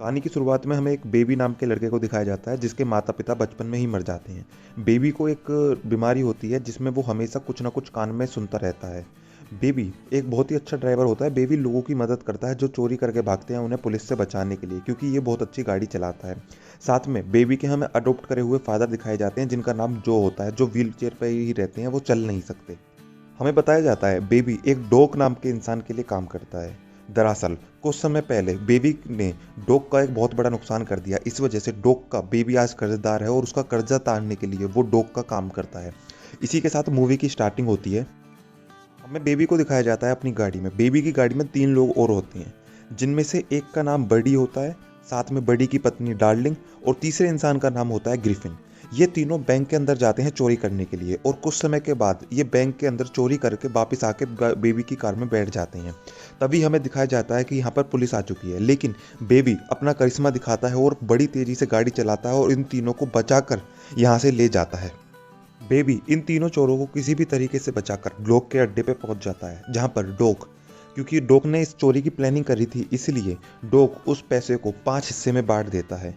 कहानी की शुरुआत में हमें एक बेबी नाम के लड़के को दिखाया जाता है जिसके माता पिता बचपन में ही मर जाते हैं। बेबी को एक बीमारी होती है जिसमें वो हमेशा कुछ ना कुछ कान में सुनता रहता है। बेबी एक बहुत ही अच्छा ड्राइवर होता है। बेबी लोगों की मदद करता है जो चोरी करके भागते हैं उन्हें पुलिस से बचाने के लिए, क्योंकि ये बहुत अच्छी गाड़ी चलाता है। साथ में बेबी के हमें अडॉप्ट करे हुए फादर दिखाए जाते हैं जिनका नाम जो होता है, जो व्हील चेयर पर ही रहते हैं, वो चल नहीं सकते। हमें बताया जाता है बेबी एक डॉग नाम के इंसान के लिए काम करता है। दरअसल कुछ समय पहले बेबी ने डॉग का एक बहुत बड़ा नुकसान कर दिया। इस वजह से डॉग का बेबी आज कर्जदार है और उसका कर्जा तारने के लिए वो डॉग का काम करता है। इसी के साथ मूवी की स्टार्टिंग होती है। हमें बेबी को दिखाया जाता है अपनी गाड़ी में। बेबी की गाड़ी में 3 लोग और होते हैं, जिनमें से एक का नाम बडी होता है, साथ में बडी की पत्नी डार्लिंग, और तीसरे इंसान का नाम होता है ग्रिफिन। ये तीनों बैंक के अंदर जाते हैं चोरी करने के लिए, और कुछ समय के बाद ये बैंक के अंदर चोरी करके वापस आके बेबी की कार में बैठ जाते हैं। तभी हमें दिखाया जाता है कि यहाँ पर पुलिस आ चुकी है, लेकिन बेबी अपना करिश्मा दिखाता है और बड़ी तेजी से गाड़ी चलाता है और इन तीनों को बचाकर यहाँ से ले जाता है। बेबी इन तीनों चोरों को किसी भी तरीके से बचाकर डॉग के अड्डे पे पहुंच जाता है, जहां पर डॉग, क्योंकि डॉग ने इस चोरी की प्लानिंग करी थी, इसलिए डॉग उस पैसे को 5 हिस्से में बांट देता है।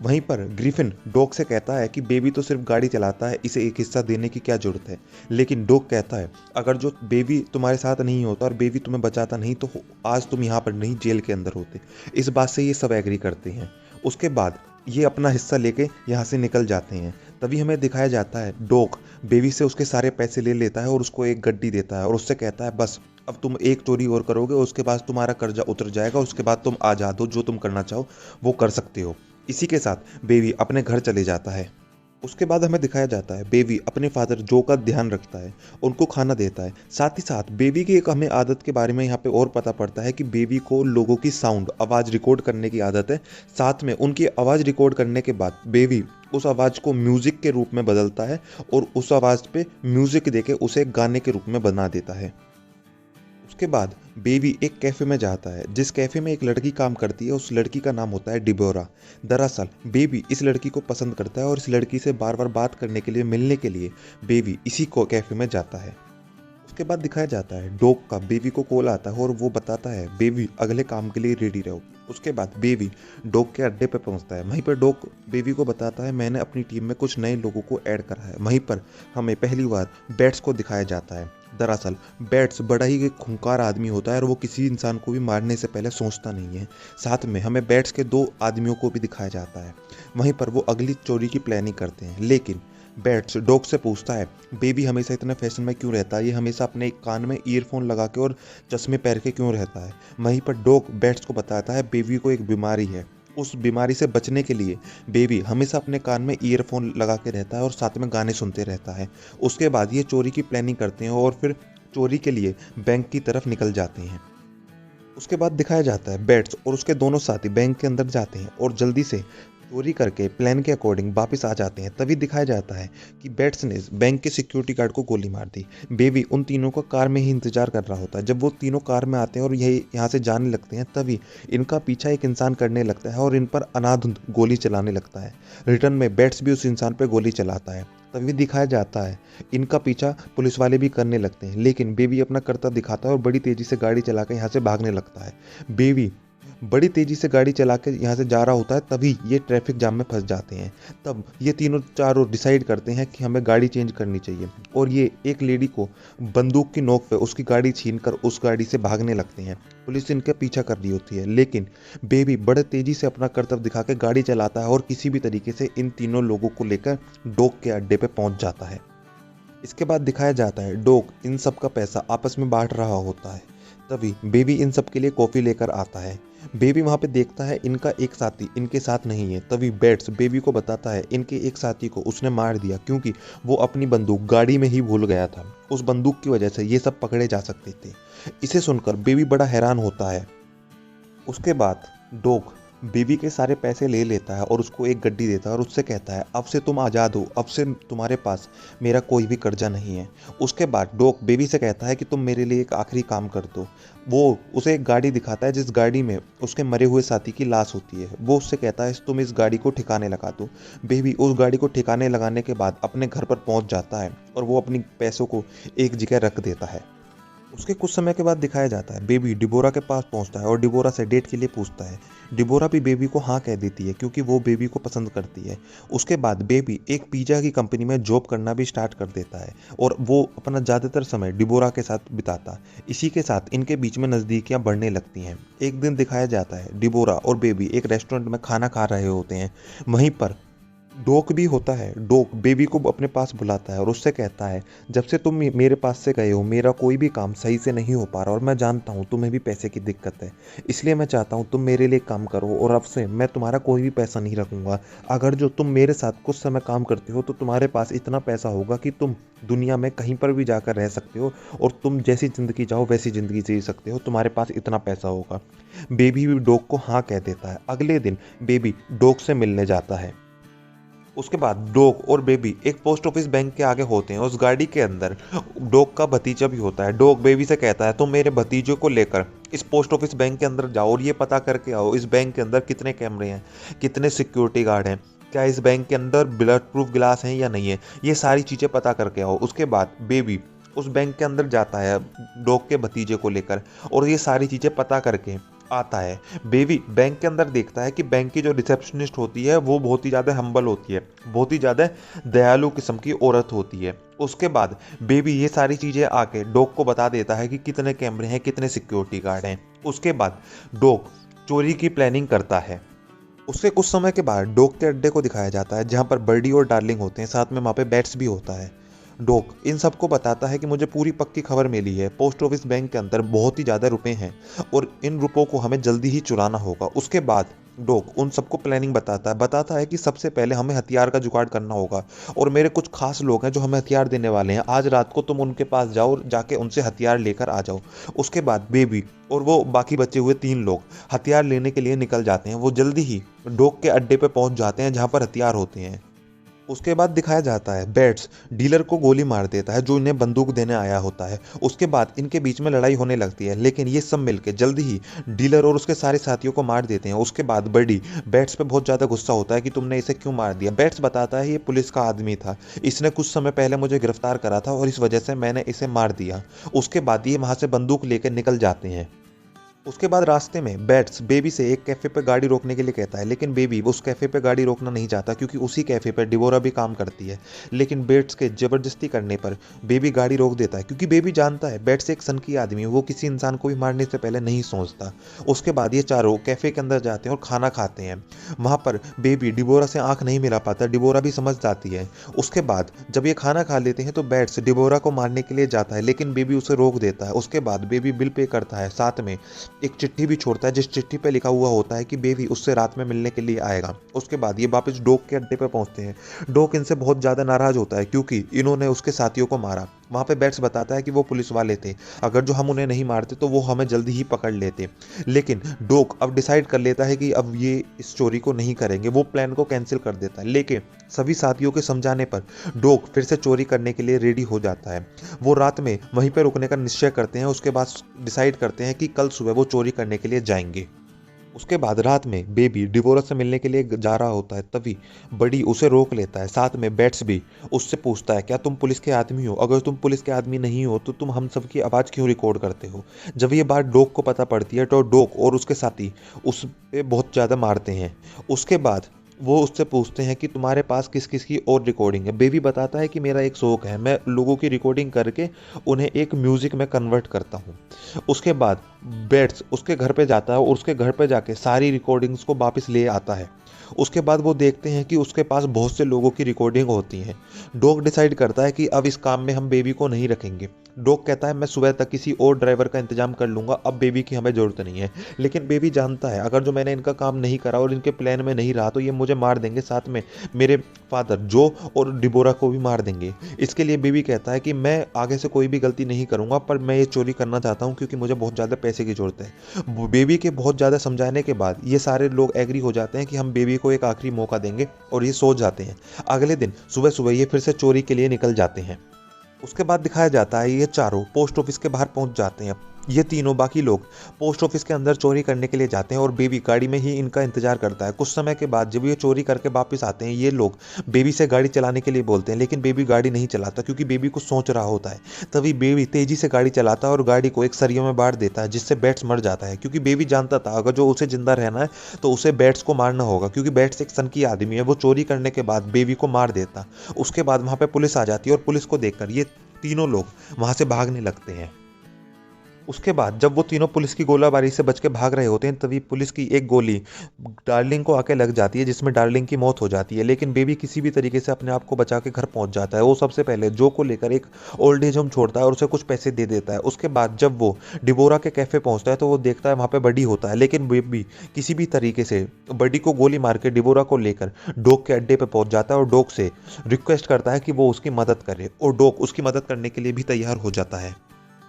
वहीं पर ग्रिफिन डॉग से कहता है कि बेबी तो सिर्फ गाड़ी चलाता है, इसे एक हिस्सा देने की क्या जरूरत है। लेकिन डॉग कहता है अगर जो बेबी तुम्हारे साथ नहीं होता और बेबी तुम्हें बचाता नहीं तो आज तुम यहाँ पर नहीं, जेल के अंदर होते। इस बात से ये सब एग्री करते हैं। उसके बाद ये अपना हिस्सा लेके यहाँ से निकल जाते हैं। तभी हमें दिखाया जाता है डॉग बेबी से उसके सारे पैसे ले लेता है और उसको एक गड्डी देता है और उससे कहता है बस अब तुम एक चोरी और करोगे, उसके बाद तुम्हारा कर्जा उतर जाएगा, उसके बाद तुम आज़ाद हो, जो तुम करना चाहो वो कर सकते हो। इसी के साथ बेबी अपने घर चले जाता है। उसके बाद हमें दिखाया जाता है बेबी अपने फादर जो का ध्यान रखता है, उनको खाना देता है। साथ ही साथ बेबी की एक हमें आदत के बारे में यहाँ पे और पता पड़ता है कि बेबी को लोगों की साउंड आवाज़ रिकॉर्ड करने की आदत है। साथ में उनकी आवाज़ रिकॉर्ड करने के बाद बेबी उस आवाज़ को म्यूज़िक के रूप में बदलता है और उस आवाज़ पे म्यूज़िक देके उसे गाने के रूप में बना देता है। उसके बाद बेबी एक कैफ़े में जाता है, जिस कैफ़े में एक लड़की काम करती है। उस लड़की का नाम होता है डिबोरा। दरअसल बेबी इस लड़की को पसंद करता है और इस लड़की से बार बार बात करने के लिए, मिलने के लिए बेबी इसी को कैफ़े में जाता है। उसके बाद दिखाया जाता है डॉग का बेबी को कॉल आता है और वो बताता है बेबी अगले काम के लिए रेडी रहो। उसके बाद बेबी डॉग के अड्डे पर पहुंचता है। वहीं पर डॉग बेबी को बताता है मैंने अपनी टीम में कुछ नए लोगों को ऐड करा है। वहीं पर हमें पहली बार बैट्स को दिखाया जाता है। दरअसल बैट्स बड़ा ही एक खूंखार आदमी होता है और वो किसी इंसान को भी मारने से पहले सोचता नहीं है। साथ में हमें बैट्स के 2 आदमियों को भी दिखाया जाता है। वहीं पर वो अगली चोरी की प्लानिंग करते हैं, लेकिन बैट्स डॉग से पूछता है बेबी हमेशा इतने फैशन में क्यों रहता है, ये हमेशा अपने कान में ईयरफोन लगा के और चश्मे पहन के क्यों रहता है। वहीं पर डॉग बैट्स को बताता है बेबी को एक बीमारी है, उस बीमारी से बचने के लिए बेबी हमेशा अपने कान में ईयरफोन लगा के रहता है और साथ में गाने सुनते रहता है। उसके बाद ये चोरी की प्लानिंग करते हैं और फिर चोरी के लिए बैंक की तरफ निकल जाते हैं। उसके बाद दिखाया जाता है बैट्स और उसके दोनों साथी बैंक के अंदर जाते हैं और जल्दी से चोरी करके प्लान के अकॉर्डिंग वापस आ जाते हैं। तभी दिखाया जाता है कि बैट्स ने बैंक के सिक्योरिटी गार्ड को गोली मार दी। बेबी उन तीनों का कार में ही इंतजार कर रहा होता है। जब वो तीनों कार में आते हैं और यही यहाँ से जाने लगते हैं, तभी इनका पीछा एक इंसान करने लगता है और इन पर अनाधुंध गोली चलाने लगता है। रिटर्न में बैट्स भी उस इंसान पर गोली चलाता है। तभी दिखाया जाता है इनका पीछा पुलिस वाले भी करने लगते हैं, लेकिन बेबी अपना कर्तव्य दिखाता है और बड़ी तेजी से गाड़ी चला कर यहाँ से भागने लगता है। बेबी बड़ी तेजी से गाड़ी चला के यहाँ से जा रहा होता है, तभी ये ट्रैफिक जाम में फंस जाते हैं। तब ये तीनों चारों डिसाइड करते हैं कि हमें गाड़ी चेंज करनी चाहिए और ये एक लेडी को बंदूक की नोक पे उसकी गाड़ी छीनकर उस गाड़ी से भागने लगते हैं। पुलिस इनका पीछा कर रही होती है, लेकिन बेबी बड़े तेजी से अपना कर्तव्य दिखा के गाड़ी चलाता है और किसी भी तरीके से इन तीनों लोगों को लेकर डॉग के अड्डे पे पहुंच जाता है। इसके बाद दिखाया जाता है डॉग इन सब का पैसा आपस में बांट रहा होता है। तभी बेबी इन सब के लिए कॉफ़ी लेकर आता है। बेबी वहाँ पे देखता है इनका एक साथी इनके साथ नहीं है। तभी बैट्स बेबी को बताता है इनके एक साथी को उसने मार दिया, क्योंकि वो अपनी बंदूक गाड़ी में ही भूल गया था। उस बंदूक की वजह से ये सब पकड़े जा सकते थे। इसे सुनकर बेबी बड़ा हैरान होता है। उसके बाद डॉग बेबी के सारे पैसे ले लेता है और उसको एक गड्डी देता है और उससे कहता है अब से तुम आज़ाद हो, अब से तुम्हारे पास मेरा कोई भी कर्जा नहीं है। उसके बाद डॉग बेबी से कहता है कि तुम मेरे लिए एक आखिरी काम कर दो। वो उसे एक गाड़ी दिखाता है जिस गाड़ी में उसके मरे हुए साथी की लाश होती है। वो उससे कहता है तुम इस गाड़ी को ठिकाने लगा दो। बेबी उस गाड़ी को ठिकाने लगाने के बाद अपने घर पर पहुंच जाता है और वो अपनी पैसों को एक जगह रख देता है। उसके कुछ समय के बाद दिखाया जाता है बेबी डिबोरा के पास पहुंचता है और डिबोरा से डेट के लिए पूछता है। डिबोरा भी बेबी को हाँ कह देती है क्योंकि वो बेबी को पसंद करती है। उसके बाद बेबी एक पिज़्ज़ा की कंपनी में जॉब करना भी स्टार्ट कर देता है और वो अपना ज़्यादातर समय डिबोरा के साथ बिताता। इसी के साथ इनके बीच में नज़दीकियाँ बढ़ने लगती हैं। एक दिन दिखाया जाता है डिबोरा और बेबी एक रेस्टोरेंट में खाना खा रहे होते हैं। वहीं पर डोक भी होता है। डोक बेबी को अपने पास बुलाता है और उससे कहता है जब से तुम मेरे पास से गए हो मेरा कोई भी काम सही से नहीं हो पा रहा और मैं जानता हूँ तुम्हें भी पैसे की दिक्कत है, इसलिए मैं चाहता हूँ तुम मेरे लिए काम करो और अब से मैं तुम्हारा कोई भी पैसा नहीं रखूँगा। अगर जो तुम मेरे साथ कुछ समय काम करते हो तो तुम्हारे पास इतना पैसा होगा कि तुम दुनिया में कहीं पर भी जाकर रह सकते हो और तुम जैसी ज़िंदगी चाहो वैसी ज़िंदगी जी सकते हो, तुम्हारे पास इतना पैसा होगा। बेबी भी डोक को हाँ कह देता है। अगले दिन बेबी डोक से मिलने जाता है। उसके बाद डोग और बेबी एक पोस्ट ऑफिस बैंक के आगे होते हैं। उस गाड़ी के अंदर डोग का भतीजा भी होता है। डोग बेबी से कहता है तुम मेरे भतीजे को लेकर इस पोस्ट ऑफिस बैंक के अंदर जाओ और ये पता करके आओ इस बैंक के अंदर कितने कैमरे हैं, कितने सिक्योरिटी गार्ड हैं, क्या इस बैंक के अंदर बुलेट प्रूफ गिलास हैं या नहीं है, ये सारी चीज़ें पता करके आओ। उसके बाद बेबी उस बैंक के अंदर जाता है डोग के भतीजे को लेकर और ये सारी चीज़ें पता करके आता है। बेबी बैंक के अंदर देखता है कि बैंक की जो रिसेप्शनिस्ट होती है वो बहुत ही ज़्यादा हम्बल होती है, बहुत ही ज़्यादा दयालु किस्म की औरत होती है। उसके बाद बेबी ये सारी चीज़ें आके डॉग को बता देता है कि कितने कैमरे हैं, कितने सिक्योरिटी गार्ड हैं। उसके बाद डॉग चोरी की प्लानिंग करता है। उसके कुछ समय के बाद डॉग के अड्डे को दिखाया जाता है जहाँ पर बर्डी और डार्लिंग होते हैं, साथ में वहाँ पे बैट्स भी होता है। डॉग इन सबको बताता है कि मुझे पूरी पक्की खबर मिली है, पोस्ट ऑफिस बैंक के अंदर बहुत ही ज़्यादा रुपए हैं और इन रुपयों को हमें जल्दी ही चुराना होगा। उसके बाद डॉग उन सबको प्लानिंग बताता है कि सबसे पहले हमें हथियार का जुगाड़ करना होगा और मेरे कुछ खास लोग हैं जो हमें हथियार देने वाले हैं। आज रात को तुम उनके पास जाओ और जाके उनसे हथियार लेकर आ जाओ। उसके बाद बेबी और वो बाकी बचे हुए 3 लोग हथियार लेने के लिए निकल जाते हैं। वो जल्दी ही डॉग के अड्डे पर पहुंच जाते हैं जहाँ पर हथियार होते हैं। उसके बाद दिखाया जाता है बैट्स डीलर को गोली मार देता है जो इन्हें बंदूक देने आया होता है। उसके बाद इनके बीच में लड़ाई होने लगती है लेकिन ये सब मिलके जल्दी ही डीलर और उसके सारे साथियों को मार देते हैं। उसके बाद बर्डी बैट्स पे बहुत ज़्यादा गुस्सा होता है कि तुमने इसे क्यों मार दिया। बैट्स बताता है ये पुलिस का आदमी था, इसने कुछ समय पहले मुझे गिरफ्तार करा था और इस वजह से मैंने इसे मार दिया। उसके बाद ये वहाँ से बंदूक लेकर निकल जाते हैं। उसके बाद रास्ते में बैट्स बेबी से एक कैफ़े पर गाड़ी रोकने के लिए कहता है लेकिन बेबी उस कैफ़े पर गाड़ी रोकना नहीं चाहता क्योंकि उसी कैफ़े पर डिबोरा भी काम करती है। लेकिन बैट्स के ज़बरदस्ती करने पर बेबी गाड़ी रोक देता है क्योंकि बेबी जानता है बैट्स एक सनकी आदमी है, वो किसी इंसान को भी मारने से पहले नहीं सोचता। उसके बाद ये चारों कैफ़े के अंदर जाते हैं और खाना खाते हैं। वहाँ पर बेबी डिबोरा से आँख नहीं मिला पाता, डिबोरा भी समझ जाती है। उसके बाद जब ये खाना खा लेते हैं तो बैट्स डिबोरा को मारने के लिए जाता है लेकिन बेबी उसे रोक देता है। उसके बाद बेबी बिल पे करता है, साथ में एक चिट्ठी भी छोड़ता है जिस चिट्ठी पे लिखा हुआ होता है कि बेबी उससे रात में मिलने के लिए आएगा। उसके बाद ये वापस डॉग के अड्डे पे पहुंचते हैं। डॉग इनसे बहुत ज़्यादा नाराज होता है क्योंकि इन्होंने उसके साथियों को मारा। वहाँ पे बैट्स बताता है कि वो पुलिस वाले थे, अगर जो हम उन्हें नहीं मारते तो वो हमें जल्दी ही पकड़ लेते। लेकिन डॉग अब डिसाइड कर लेता है कि अब ये इस चोरी को नहीं करेंगे, वो प्लान को कैंसिल कर देता है। लेकिन सभी साथियों के समझाने पर डॉग फिर से चोरी करने के लिए रेडी हो जाता है। वो रात में वहीं पर रुकने का निश्चय करते हैं। उसके बाद डिसाइड करते हैं कि कल सुबह वो चोरी करने के लिए जाएंगे। उसके बाद रात में बेबी डिवोरा से मिलने के लिए जा रहा होता है, तभी बड़ी उसे रोक लेता है। साथ में बैट्स भी उससे पूछता है क्या तुम पुलिस के आदमी हो, अगर तुम पुलिस के आदमी नहीं हो तो तुम हम सबकी आवाज़ क्यों रिकॉर्ड करते हो। जब ये बात डॉग को पता पड़ती है तो डॉग और उसके साथी उस पे बहुत ज़्यादा मारते हैं। उसके बाद वो उससे पूछते हैं कि तुम्हारे पास किस किस की और रिकॉर्डिंग है। बेबी बताता है कि मेरा एक शौक है, मैं लोगों की रिकॉर्डिंग करके उन्हें एक म्यूज़िक में कन्वर्ट करता हूँ। उसके बाद बैट्स उसके घर पे जाता है और उसके घर पे जाके सारी रिकॉर्डिंग्स को वापस ले आता है। उसके बाद वो देखते हैं कि उसके पास बहुत से लोगों की रिकॉर्डिंग होती हैं। डॉग डिसाइड करता है कि अब इस काम में हम बेबी को नहीं रखेंगे। डॉग कहता है मैं सुबह तक किसी और ड्राइवर का इंतजाम कर लूँगा, अब बेबी की हमें ज़रूरत नहीं है। लेकिन बेबी जानता है अगर जो मैंने इनका काम नहीं करा और इनके प्लान में नहीं रहा तो ये मुझे मार देंगे, साथ में मेरे फादर जो और डिबोरा को भी मार देंगे। इसके लिए बेबी कहता है कि मैं आगे से कोई भी गलती नहीं करूँगा, पर मैं ये चोरी करना चाहता हूँ क्योंकि मुझे बहुत ज़्यादा पैसे की ज़रूरत है। बेबी के बहुत ज़्यादा समझाने के बाद ये सारे लोग एग्री हो जाते हैं कि हम बेबी को एक आखिरी मौका देंगे और ये सो जाते हैं। अगले दिन सुबह सुबह ये फिर से चोरी के लिए निकल जाते हैं। उसके बाद दिखाया जाता है ये चारों पोस्ट ऑफिस के बाहर पहुंच जाते हैं। ये तीनों बाकी लोग पोस्ट ऑफिस के अंदर चोरी करने के लिए जाते हैं और बेबी गाड़ी में ही इनका इंतजार करता है। कुछ समय के बाद जब ये चोरी करके वापस आते हैं, ये लोग बेबी से गाड़ी चलाने के लिए बोलते हैं, लेकिन बेबी गाड़ी नहीं चलाता क्योंकि बेबी कुछ सोच रहा होता है। तभी बेबी तेजी से गाड़ी चलाता है और गाड़ी को एक सरियों में बांट देता है, जिससे बैट्स मर जाता है। क्योंकि बेबी जानता था अगर जो उसे जिंदा रहना है तो उसे बैट्स को मारना होगा, क्योंकि बैट्स एक सन की आदमी है। वो चोरी करने के बाद बेबी को मार देता। उसके बाद वहां पे पुलिस आ जाती है और पुलिस को देखकर ये तीनों लोग वहां से भागने लगते हैं। उसके बाद जब वो तीनों पुलिस की गोलाबारी से बच के भाग रहे होते हैं, तभी पुलिस की एक गोली डार्लिंग को आके लग जाती है, जिसमें डार्लिंग की मौत हो जाती है। लेकिन बेबी किसी भी तरीके से अपने आप को बचा के घर पहुंच जाता है। वो सबसे पहले जो को लेकर एक ओल्ड एज होम छोड़ता है और उसे कुछ पैसे दे देता है। उसके बाद जब वो डिबोरा के कैफे पहुंचता है तो वो देखता है वहां पे बडी होता है, लेकिन बेबी किसी भी तरीके से बडी को गोली मार के डिबोरा को लेकर डॉग के अड्डे पे पहुंच जाता है और डॉग से रिक्वेस्ट करता है कि वो उसकी मदद करे, और डॉग उसकी मदद करने के लिए भी तैयार हो जाता है।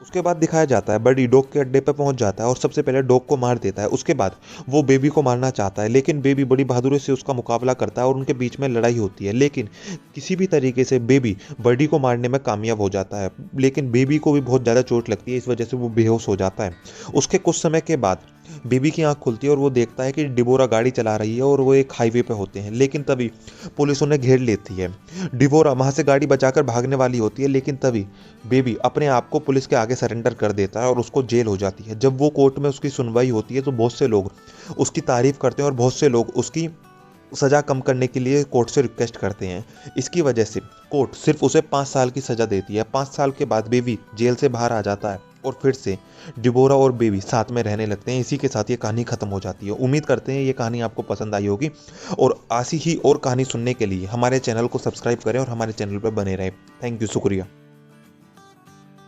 उसके बाद दिखाया जाता है बडी डॉग के अड्डे पर पहुंच जाता है और सबसे पहले डॉग को मार देता है। उसके बाद वो बेबी को मारना चाहता है, लेकिन बेबी बड़ी बहादुरी से उसका मुकाबला करता है और उनके बीच में लड़ाई होती है। लेकिन किसी भी तरीके से बेबी बडी को मारने में कामयाब हो जाता है, लेकिन बेबी को भी बहुत ज़्यादा चोट लगती है, इस वजह से वो बेहोश हो जाता है। उसके कुछ समय के बाद बेबी की आंख खुलती है और वो देखता है कि डिबोरा गाड़ी चला रही है और वो एक हाईवे पे होते हैं। लेकिन तभी पुलिस उन्हें घेर लेती है। डिबोरा वहां से गाड़ी बचाकर भागने वाली होती है, लेकिन तभी बेबी अपने आप को पुलिस के आगे सरेंडर कर देता है और उसको जेल हो जाती है। जब वो कोर्ट में उसकी सुनवाई होती है तो बहुत से लोग उसकी तारीफ करते हैं और बहुत से लोग उसकी सज़ा कम करने के लिए कोर्ट से रिक्वेस्ट करते हैं। इसकी वजह से कोर्ट सिर्फ उसे 5 साल की सज़ा देती है। 5 साल के बाद बेबी जेल से बाहर आ जाता है और फिर से डिबोरा और बेबी साथ में रहने लगते हैं। इसी के साथ ये कहानी ख़त्म हो जाती है। उम्मीद करते हैं ये कहानी आपको पसंद आई होगी, और ऐसी ही और कहानी सुनने के लिए हमारे चैनल को सब्सक्राइब करें और हमारे चैनल पर बने रहें। थैंक यू, शुक्रिया।